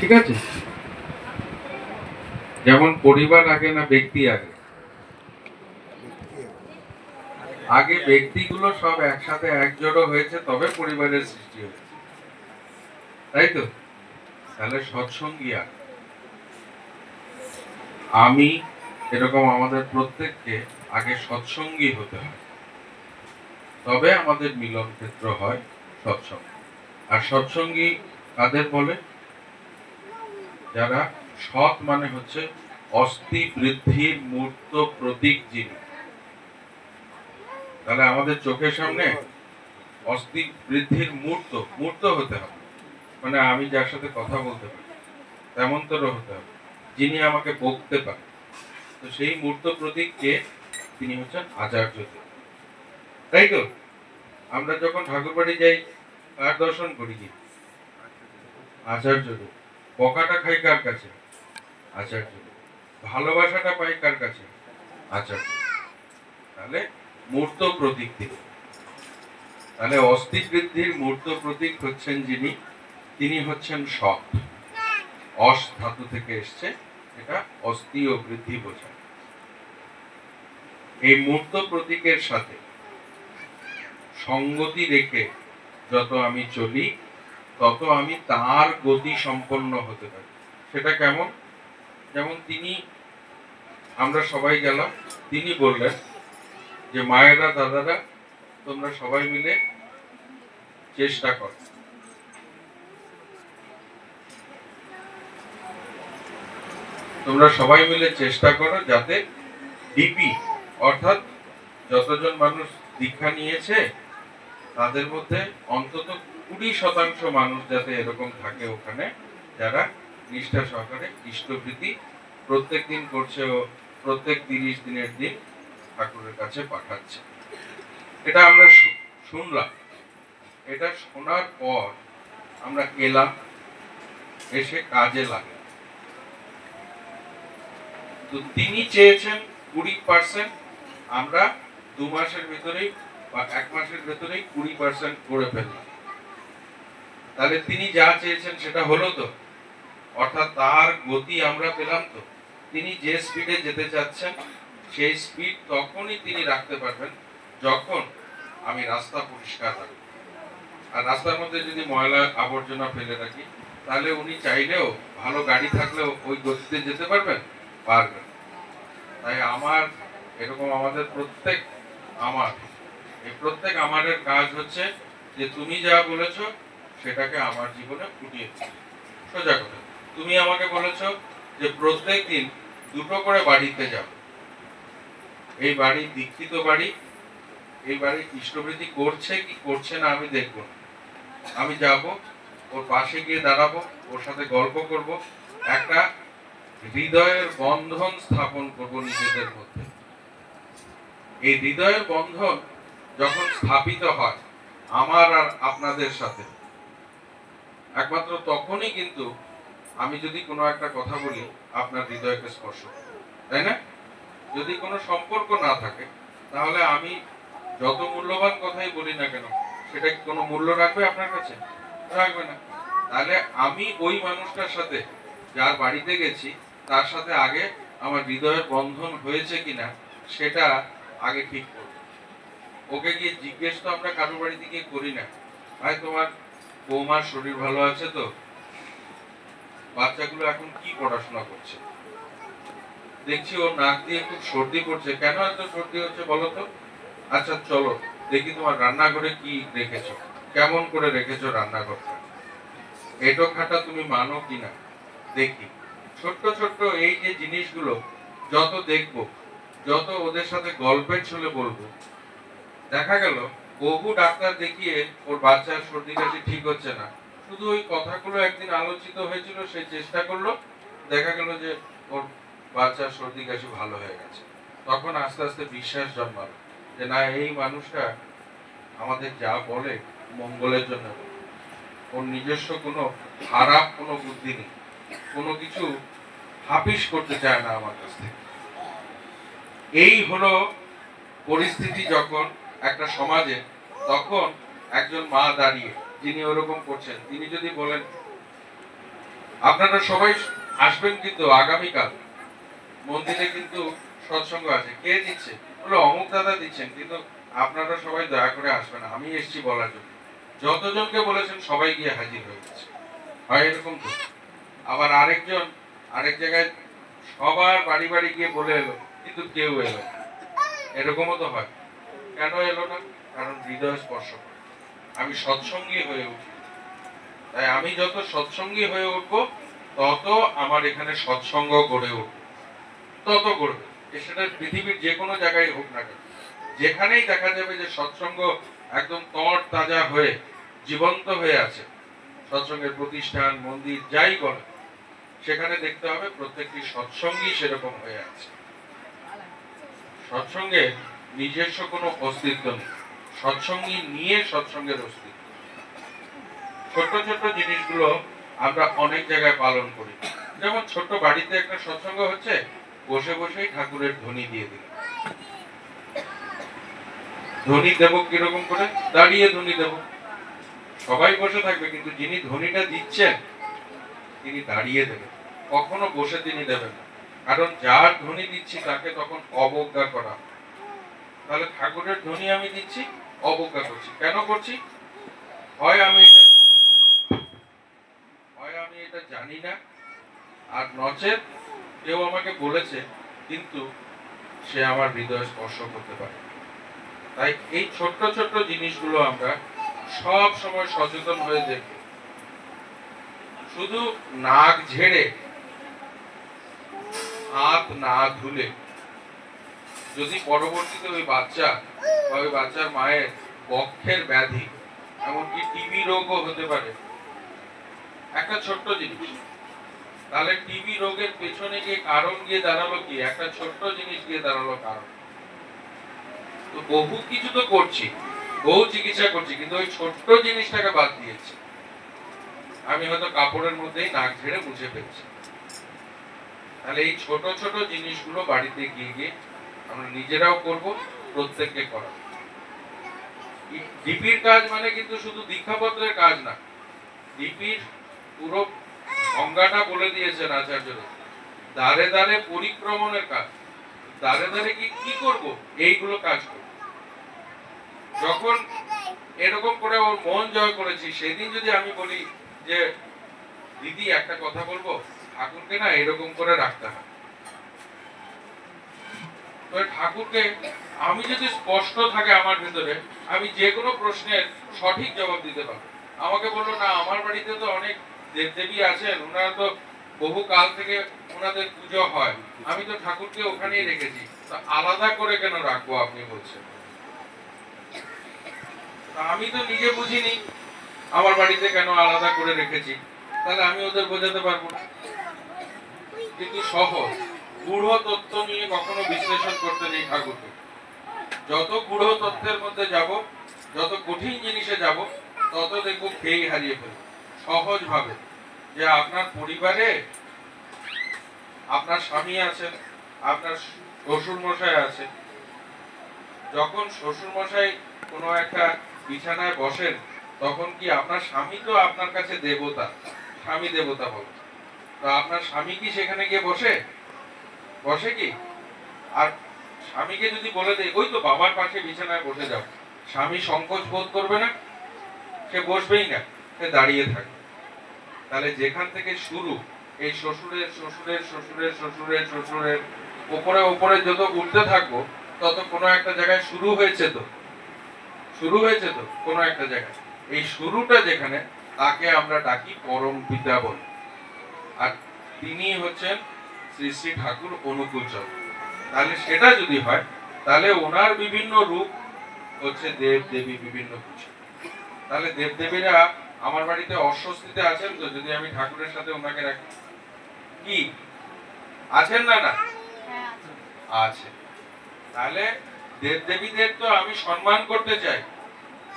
ঠিক আছে? যেমন পরিবার আগে না ব্যক্তি আগে? আগে ব্যক্তিগুলো সব একসাথে একজোড়ো হয়েছে, তবে পরিবারের সৃষ্টি হয়েছে, তাই তো? তাহলে সৎসঙ্গী আগে। আমি এরকম আমাদের প্রত্যেককে আগে সৎসঙ্গী হতে হয়, তবে আমাদের মিলন ক্ষেত্র হয় সৎসঙ্গ। আর সৎসঙ্গী কাদের বলে? যারা সৎ মানে হচ্ছে অস্থি বৃদ্ধির মূর্ত প্রতীক যিনি। তাহলে আমাদের চোখের সামনে অস্থি বৃদ্ধির মূর্ত হতে হবে, মানে আমি যার সাথে কথা বলতে পারি তেমন তোর হতে হবে, যিনি আমাকে বকতে পারে। তো সেই মূর্ত প্রতীককে তিনি হচ্ছেন আচার্যদেব, তাই তো? আমরা যখন ঠাকুর বাড়ি যাই কার দর্শন করি? কি আচার্যদেব। বকাটা খাই কার কাছে? আচার্যদেব। ভালোবাসাটা পাই কার কাছে? আচার্য। তাহলে মূর্ত প্রতীক তিনি। তাহলে অস্থি বৃদ্ধির মূর্ত প্রতীক হচ্ছেন যিনি, তিনি হচ্ছেন সৎ। অস ধাতু থেকে এসছে, এটা অস্থি ও বৃদ্ধি বোঝায়। এই মূর্ত প্রতীকের সাথে সঙ্গতি রেখে যত আমি চলি, তত আমি তার গতি সম্পন্ন হতে পারি। সেটা কেমন? যেমন তিনি, আমরা সবাই গেলাম, তিনি বললেন যে মায়েরা দাদারা তোমরা সবাই মিলে চেষ্টা করো, তোমরা সবাই মিলে চেষ্টা করো যাতে ডিপি অর্থাৎ যতজন মানুষ দীক্ষা নিয়েছে তাদের মধ্যে অন্তত 20% মানুষ যাতে এরকম থাকে ওখানে, যারা নিষ্ঠা সহকারে ইষ্টভৃতি প্রত্যেক দিন করছে ও প্রত্যেক 30 দিনের দিন ঠাকুরের কাছে পাঠাচ্ছে। এটা আমরা শুনলাম। এটা শোনার পর আমরা এলাম, এসে কাজে লাগে। তো তিনি চেয়েছেন 20%, আমরা 2 মাসের ভেতরেই বা 1 মাসের ভেতরেই 20% করে ফেললাম। তাহলে তিনি যা চেয়েছেন সেটা হলো তো, অর্থাৎ তার গতি আমরা পেলাম তো। তিনি যে স্পিডে যেতে চাচ্ছেন সেই স্পিড তখনই তিনি রাখতে পারবেন যখন আমি রাস্তা পরিষ্কার রাখব। আর রাস্তার মধ্যে যদি ময়লা আবর্জনা ফেলে রাখি, তাহলে উনি চাইলেও, ভালো গাড়ি থাকলেও ওই গতিতে যেতে পারবেন? পারবেন। তাই আমার এরকম আমাদের প্রত্যেক আমাদের কাজ হচ্ছে যে তুমি যা বলেছো সেটাকে আমার জীবনে ফুটিয়ে দিই। সোজা কথা, তুমি আমাকে বলেছো যে প্রত্যেক দিন 2টো করে বাড়িতে যাব। এই বাড়ি দীক্ষিত বাড়ি, এই বাড়ি ইষ্টবৃত্তি করছে কি করছে না আমি দেখব না। আমি যাব, ওর পাশে গিয়ে দাঁড়াবো, ওর সাথে গল্প করব, একটা হৃদয়ের বন্ধন স্থাপন করব নিজেদের মধ্যে। এই হৃদয়ের বন্ধন যখন স্থাপিত হয় আমার আর আপনাদের সাথে, একমাত্র তখনই কিন্তু আমি যদি কোনো একটা কথা বলি আপনার হৃদয়কে স্পর্শ করবে, তাই না? যদি কোনো সম্পর্ক না থাকে তাহলে আমি যত মূল্যবান কথাই বলি না কেন, সেটা কোনো মূল্য রাখবে আপনার কাছে? রাখবে না। তাহলে আমি ওই মানুষটার সাথে, যার বাড়িতে গেছি, তার সাথে আগে আমার হৃদয়ের বন্ধন হয়েছে কিনা সেটা আগে ঠিক করব। ওকে গিয়ে জিজ্ঞেস তো আমরা কারোর বাড়িতে গিয়ে করি না, ভাই তোমার বৌমার শরীর ভালো আছে তো? বাচ্চাগুলো এখন কি পড়াশোনা করছে? দেখছি ওর নাক দিয়ে খুব সর্দি পড়ছে, কেন এত সর্দি হচ্ছে বলো তো? আচ্ছা চলো দেখি তোমার রান্নাঘরে কি রেখেছো, কেমন করে রেখেছো রান্নাঘরটা, এটো খাটা তুমি মানো কিনা দেখি। ছোট্ট ছোট্ট এই যে জিনিসগুলো যত দেখব, যত ওদের সাথে গল্পের ছলে বলবো, দেখা গেল বহু ডাক্তার দেখিয়ে ওর বাচ্চার সর্দি কাশি ঠিক হচ্ছে না, শুধু ওই কথাগুলো একদিন আলোচিত হয়েছিল, সে চেষ্টা করলো, দেখা গেল যে ওর বাচ্চার সর্দি কাশি ভালো হয়ে গেছে। তখন আস্তে আস্তে বিশ্বাস জন্মালো যে না, এই মানুষটা আমাদের যা বলে মঙ্গলের জন্য, ওর নিজস্ব কোনো খারাপ কোনো বুদ্ধি নেই, কোনো কিছু হাপিস করতে চায় না আমার কাছ থেকে। এই হলো পরিস্থিতি যখন একটা সমাজে, তখন একজন মা দাঁড়িয়ে যিনি ওরকম করছেন, তিনি যদি বলেন আপনারা সবাই আসবেন, কিন্তু আগামীকাল মন্দিরে কিন্তু সৎসঙ্গ আছে। কে দিচ্ছে? বলে অমুক দাদা দিচ্ছেন, কিন্তু আপনারা সবাই দয়া করে আসবেন, আমি এসেছি বলার জন্য। যতজনকে বলেছেন সবাই গিয়ে হাজির হয়ে গেছে। হয় এরকম তো? আবার আরেকজন আরেক জায়গায় সবার বাড়ি বাড়ি গিয়ে বলে এলো, কিন্তু কেউ এলো না। এরকমও তো হয়। কেন এলো না? কারণ হৃদয় স্পর্শ করে। আমি সৎসঙ্গী হয়ে উঠি। তাই আমি যত সৎসঙ্গী হয়ে উঠবো, তত আমার এখানে সৎসঙ্গ গড়ে উঠবে, তত গড়বে। সেটা পৃথিবীর যে কোনো জায়গায় হোক না কেন, যেখানেই দেখা যাবে যে সৎসঙ্গ একদম তর তাজা হয়ে জীবন্ত হয়ে আছে, সৎসঙ্গের প্রতিষ্ঠান, মন্দির যাই বলে, সেখানে দেখতে হবে প্রত্যেকটি সৎসঙ্গী সেরকম হয়ে আছে। সৎসঙ্গে নিজস্ব কোনো অস্তিত্ব নেই, সৎসঙ্গী নিয়ে সৎসঙ্গের অস্তিত্ব। ছোট্ট ছোট্ট জিনিসগুলো আমরা অনেক জায়গায় পালন করি। যেমন ছোট্ট বাড়িতে একটা সৎসঙ্গ হচ্ছে, বসে বসেই ঠাকুরের ধ্বনি দিয়ে দিল। ধ্বনি দেব কিরকম করে? দাঁড়িয়ে ধ্বনি দেব। সবাই বসে থাকবে, কিন্তু যিনি ধ্বনিটা দিচ্ছেন তিনি দাঁড়িয়ে দেবেন, কখনো বসে তিনি দেবেন না। কারণ যার ধ্বনি দিচ্ছি তাকে তখন অবজ্ঞা করা। তাহলে ঠাকুরের ধ্বনি আমি দিচ্ছি, অবজ্ঞা করছি। কেন করছি? হয় আমি এটা জানি না, আর নচেত কেউ আমাকে বলেছে, কিন্তু সে আমার হৃদয় স্পর্শ করতে পারে। তাই এই ছোট্ট ছোট্ট জিনিসগুলো আমরা সব সময় সচেতন হয়ে দেখব। শুধু নাক ঝেড়ে হাত না ধুলে যদি পরবর্তীতে ওই বাচ্চা বা ওই বাচ্চার মায়ের বক্ষের ব্যাধি, এমনকি টিবি রোগও হতে পারে, একটা ছোট্ট জিনিস, তাহলে টিবি রোগের পেছনে গিয়ে কারণ গিয়ে দাঁড়ালো কি? একটা ছোট্ট জিনিস গিয়ে দাঁড়ালো কারণ। তো বহু কিছু তো করছি, বহু চিকিৎসা করছি, কিন্তু ওই ছোট্ট জিনিসটাকে বাদ দিয়েছি। আমি হয়তো কাপড়ের মধ্যেই নাক ঝেড়ে মুছে ফেলছি। তাহলে এই ছোট ছোট জিনিসগুলো বাড়িতে গিয়ে গিয়ে আমরা নিজেরাও করব, প্রত্যেককে করাবো। ডিপির কাজ মানে কিন্তু শুধু দীক্ষাপত্রের কাজ না। ডিপির পুরো সংজ্ঞাটা বলে দিয়েছেন আচার্যরা। দাঁড়ে দাঁড়ে পরিক্রমণের কাজ। দাঁড়ে দাঁড়ে কি করব? এইগুলো কাজ করব। যখন এরকম করে ওর মন জয় করেছি, সেদিন যদি আমি বলি যে দিদি একটা কথা বলবো, ঠাকুরকে না এরকম করে রাখতে হয়, তো ঠাকুরকে আমি যদি স্পষ্ট থাকে আমার ভিতরে, আমি যে কোনো প্রশ্নের সঠিক জবাব দিতে পারবো। আমাকে বললো না, আমার বাড়িতে তো অনেক দেবদেবী আছেন, ওনারা তো বহু কাল থেকে ওনাদের পুজো হয়, আমি তো ঠাকুরকে ওখানেই রেখেছি, তো আলাদা করে কেন রাখবো আপনি বলছেন? আমি তো নিজে বুঝিনি আমার বাড়িতে কেন আলাদা করে রেখেছি, তাহলে আমি ওদের বোঝাতে পারবো না। কিন্তু সহজ গূঢ় তত্ত্ব নিয়ে কখনো বিশ্লেষণ করতে নেই ঠাকুরকে। যত গূঢ় তত্ত্বের মধ্যে যাব, যত কঠিন জিনিসে যাব, তত দেখবো খেই হারিয়ে ফেলব। সহজ ভাবে যে আপনার পরিবারে আপনার স্বামী আছেন, আপনার শ্বশুর মশাই আছে। যখন শ্বশুর মশাই কোনো একটা বিছানায় বসেন, তখন কি আপনার স্বামী তো আপনার কাছে দেবতা, স্বামী দেবতা বলে, তো আপনার স্বামী কি সেখানে গিয়ে বসে? বসে কি? আর স্বামীকে যদি বলে দেয় ওই তো বাবার পাশে বিছানায় বসে যাও, স্বামী সংকোচ বোধ করবে না? সে বসবেই না, সে দাঁড়িয়ে থাকবে। তাহলে যেখান থেকে শুরু, এই শ্বশুরের শ্বশুরের শ্বশুরের শ্বশুরের শ্বশুরের উপরে উপরে যত উঠতে থাকবো, তত কোনো একটা জায়গায় শুরু হয়েছে তো, শুরু হয়েছে তো কোনো একটা জায়গায়। এই শুরুটা যেখানে, তাকে আমরা ডাকি পরম পিতা বলে। আর তিনি হচ্ছেন শ্রী শ্রী ঠাকুর অনুকূল চন্দ্র। তাহলে সেটা যদি হয়, তাহলে ওনার বিভিন্ন রূপ হচ্ছে দেব দেবী, বিভিন্ন কিছু। তাহলে দেব দেবীরা আমার বাড়িতে অস্বস্তিতে আছেন তো, যদি আমি ঠাকুরের সাথে ওনাকে রাখি? কি আছেন না? না আছে। তাহলে দেব দেবীদের তো আমি সম্মান করতে চাই,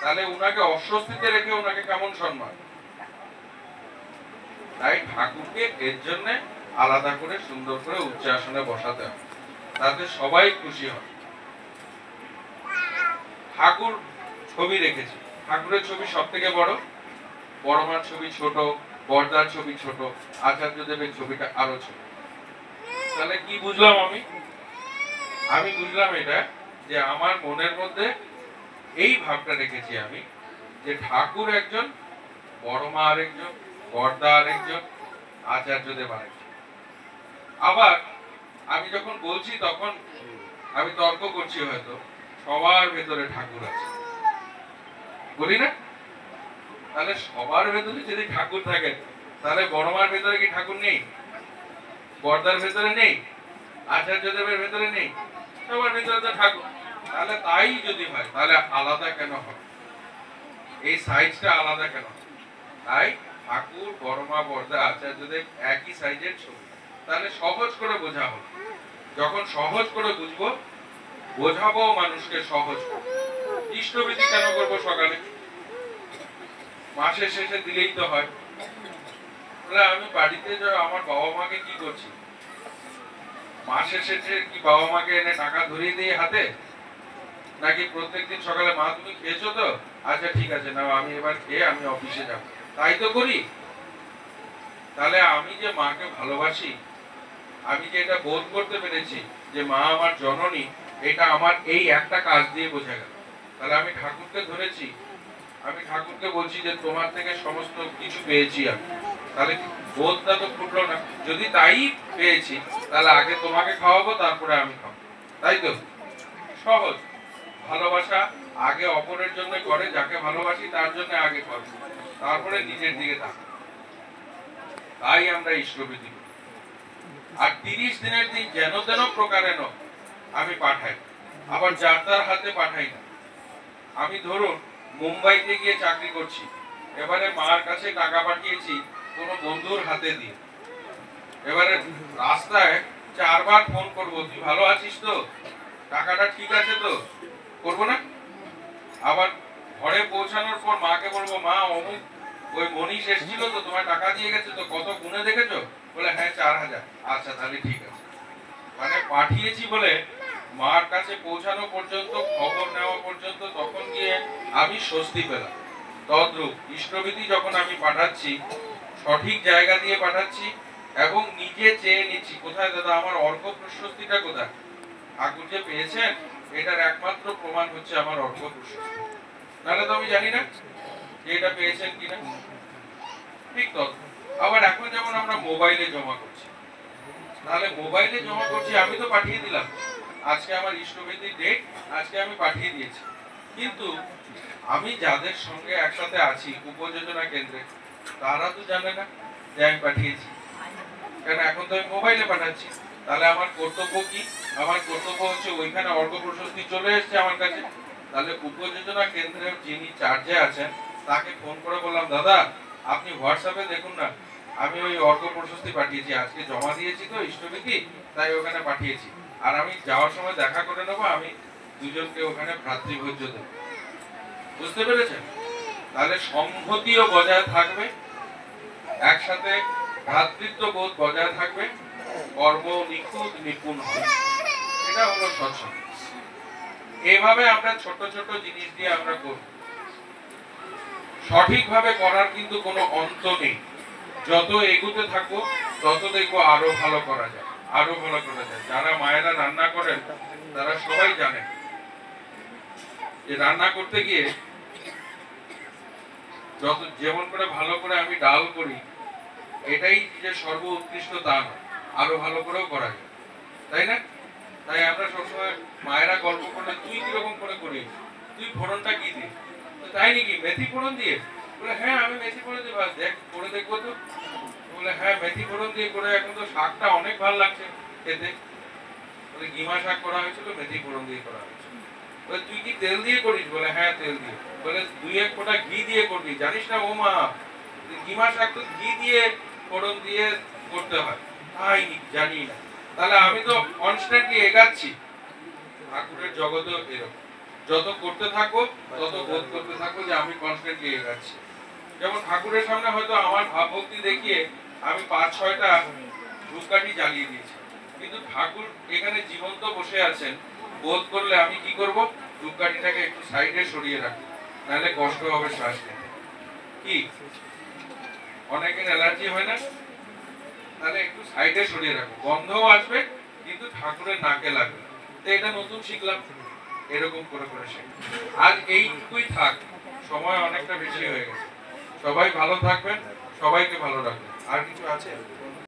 তাহলে ওনাকে অস্বস্তিতে রেখে ওনাকে কেমন সম্মান? তাই ঠাকুরকে এর জন্য আলাদা করে সুন্দর করে উচ্চ আসনে বসাতে হবে, তাতে সবাই খুশি হয়। ঠাকুর ছবি রেখেছি, ঠাকুরের ছবি সব থেকে বড়, বড় মার ছবি ছোট, বড়দার ছবি ছোট, আচার্যদেবের ছবিটা আরো ছোট। তাহলে কি বুঝলাম আমি? আমি বুঝলাম এটা যে আমার মনের মধ্যে এই ভাবটা রেখেছি আমি যে ঠাকুর একজন, বড় মা আরেকজন, বড়দা আরেকজন, আচার্যদেব আরেকজন। আবার আমি যখন বলছি তখন আমি তর্ক করছি, হয়তো সবার ভেতরে ঠাকুর আছে, বলি না? তাহলে সবার ভেতরে যদি ঠাকুর থাকে, তাহলে বড় মার ভেতরে কি ঠাকুর নেই? বড়দার ভেতরে নেই? আচার্যদেবের ভেতরে নেই? সবার ভেতরে তো ঠাকুর। তাহলে তাই যদি হয়, তাহলে আলাদা কেন হয়? এই সাইজটা আলাদা কেন? তাই ঠাকুর, বড় মা, বড়দা, আচার্যদেব একই সাইজের ছবি। তাহলে সহজ করে বোঝা হলো। যখন সহজ করে বুঝবো, বোঝাবো মানুষকে সহজ করে। ইষ্টবিধি কেন করবো সকালে? মাসের শেষে দিলেই তো হয়। আমি বাড়িতে আমার বাবা মাকে কি করছি? মাসের শেষে কি বাবা মাকে এনে টাকা ধরিয়ে দিই হাতে? নাকি প্রত্যেকদিন সকালে, মা তুমি খেয়েছো তো, আচ্ছা ঠিক আছে নাও, আমি এবার খেয়ে আমি অফিসে যাব, তাই তো করি। তাহলে আমি যে মাকে ভালোবাসি, আমি যে এটা বোধ করতে পেরেছি যে মা আমার জননী, এটা আমার এই একটা কাজ দিয়ে বোঝা গেল। তাহলে আমি ঠাকুরকে ধরেছি, আমি ঠাকুরকে বলছি যে তোমার থেকে সমস্ত কিছু পেয়েছি আমি। তাহলে বোধটা তো ফুটলো না। যদি তাই পেয়েছি, তাহলে আগে তোমাকে খাওয়াবো, তারপরে আমি খাবো, তাই তো? সহজ। ভালোবাসা আগে অপরের জন্য করে, যাকে ভালোবাসি তার জন্য আগে করে, তারপরে নিজের দিকে থাকে। তাই আমরা ইষ্টবিধি করি। আর 30 দিনের দিন যেন তেন প্রকারেণ আমি পাঠাই, আবার যার তার হাতে পাঠাই না। আমি ধরুন মুম্বাইতে গিয়ে চাকরি করছি, এবারে মার কাছে টাকা পাঠিয়েছি কোন বন্ধুর হাতে দিয়ে। এবারে রাস্তায় 4 বার ফোন করবো, তুই ভালো আছিস তো, টাকাটা ঠিক আছে তো, করবো না? আবার ঘরে পৌঁছানোর পর মাকে বলবো, মা অমুক ওই মনীষ এসেছিল তো, তোমার টাকা দিয়ে গেছে তো, কত গুনে দেখেছো? বলে হ্যাঁ 4000। আচ্ছা তাহলে ঠিক আছে। মানে পাঠিয়েছি বলে মার কাছে পৌঁছানো পর্যন্ত, খবর নেওয়া পর্যন্ত, তখন গিয়ে আমি স্বস্তি পেলাম। তদ্রূপ ইষ্টবিধি যখন আমি পাঠাচ্ছি, সঠিক জায়গা দিয়ে পাঠাচ্ছি এবং নিজে চেয়ে নিচ্ছি, কোথায় দাদা আমার অর্ক প্রশস্তিটা কোথায়? ঠাকুর যে পেয়েছেন, এটার একমাত্র প্রমাণ হচ্ছে আমার অর্ক প্রশস্তি। নাহলে তো আমি জানি না যে এটা পেয়েছেন কিনা। ঠিক তো। আবার এখন যেমন আমরা মোবাইলে জমা করছি, তাহলে মোবাইলে জমা করছি, আমি তো পাঠিয়ে দিলাম, আজকে আমার ইষ্টবিধির ডেট, আজকে আমি পাঠিয়ে দিয়েছি। কিন্তু আমি যাদের সঙ্গে একসাথে আছি উপযোজনা কেন্দ্রে, তারা তো জানে না যে আমি পাঠিয়েছি, কেন এখন তো আমি মোবাইলে পাঠাচ্ছি। তাহলে আমার কর্তব্য কি? আমার কর্তব্য হচ্ছে ওইখানে অর্ঘ প্রশস্তি চলে এসেছে আমার কাছে, তাহলে উপযোজনা কেন্দ্রের যিনি চার্জে আছেন তাকে ফোন করে বললাম, দাদা আপনি হোয়াটসঅ্যাপে দেখুন না, আমি ওই অর্ঘ প্রশস্তি পাঠিয়েছি, আজকে জমা দিয়েছি তো ইষ্টবিধি, তাই ওখানে পাঠিয়েছি। আর আমি যাওয়ার সময় দেখা করে নেবো, আমি দুজনকে ওখানে ভ্রাতৃভোজ্য দেব। বুঝতে পেরেছেন? তাহলে সংহতিও বজায় থাকবে, একসাথে ভ্রাতৃত্ব বোধ বজায় থাকবে, কর্ম নিখুঁত নিপুণ হবে। এটা হলো সৎসঙ্গ। এভাবে আমরা ছোট ছোট জিনিস দিয়ে আমরা করব। সঠিকভাবে করার কিন্তু কোনো অন্ত নেই। যত এগুতে থাকবো তত দেখবো আরো ভালো করা যায়, আরো ভালো করা যায়। যারা মায়েরা রান্না করেন তারা সবাই জানেন যে রান্না করতে গিয়ে যত যেমন করে ভালো করে আমি ডাল করি, এটাই যে সর্ব উৎকৃষ্ট তা নয়, আরো ভালো করেও করা যায়, তাই না? তাই আমরা সবসময় মায়েরা গল্প করলে, তুই কিরকম করে করিস, তুই ফোড়নটা কি দিস? তাই নাকি, মেথি ফোড়ন দিয়ে? বলে হ্যাঁ আমি মেথি ফোড়ন দিয়ে, দেখ করে দেখবো তো। বলে হ্যাঁ মেথি ফোড়ন দিয়ে করে, এখন তো শাকটা অনেক ভালো লাগছে খেতে। বলে গিমা শাক করা হয়েছিল, মেথি ফোড়ন দিয়ে করা হয়েছিল। বলে তুই কি তেল দিয়ে করিস? বলে হ্যাঁ তেল দিয়ে। বলে 2-1 ফোঁটা ঘি দিয়ে করবি, জানিস না ও মা, গিমা শাক তো ঘি দিয়ে ফোড়ন দিয়ে করতে হয়। তাই জানি না। তাহলে আমি তো কনস্ট্যান্টলি এগাচ্ছি। ঠাকুরের জগতেও এরকম, যত করতে থাকবো তত বোধ করতে থাকবো যে আমি কনস্ট্যান্টলি এগাচ্ছি। যেমন ঠাকুরের সামনে হয়তো আমার ভাবভক্তি দেখিয়ে আমি 5-6টা ধূপকাঠি জ্বালিয়ে দিয়েছি, কিন্তু ঠাকুর এখানে জীবন্ত বসে আছেন, বোধ করলে আমি কি করব? ধূপকাঠিটাকে একটু সাইডে সরিয়ে রাখবো, নাহলে কষ্ট হবে শ্বাস নিতে। কি অনেকের অ্যালার্জি হয় না, তাহলে একটু সাইডে সরিয়ে রাখো, গন্ধও আসবে কিন্তু ঠাকুরের নাকে লাগবে। তো এটা নতুন শিখলাম, এরকম করে করে শেখ। আজ এইটুকুই থাক, সময় অনেকটা বেশি হয়ে গেছে। সবাই ভালো থাকবেন, সবাইকে ভালো রাখবেন। আর কিছু আছে?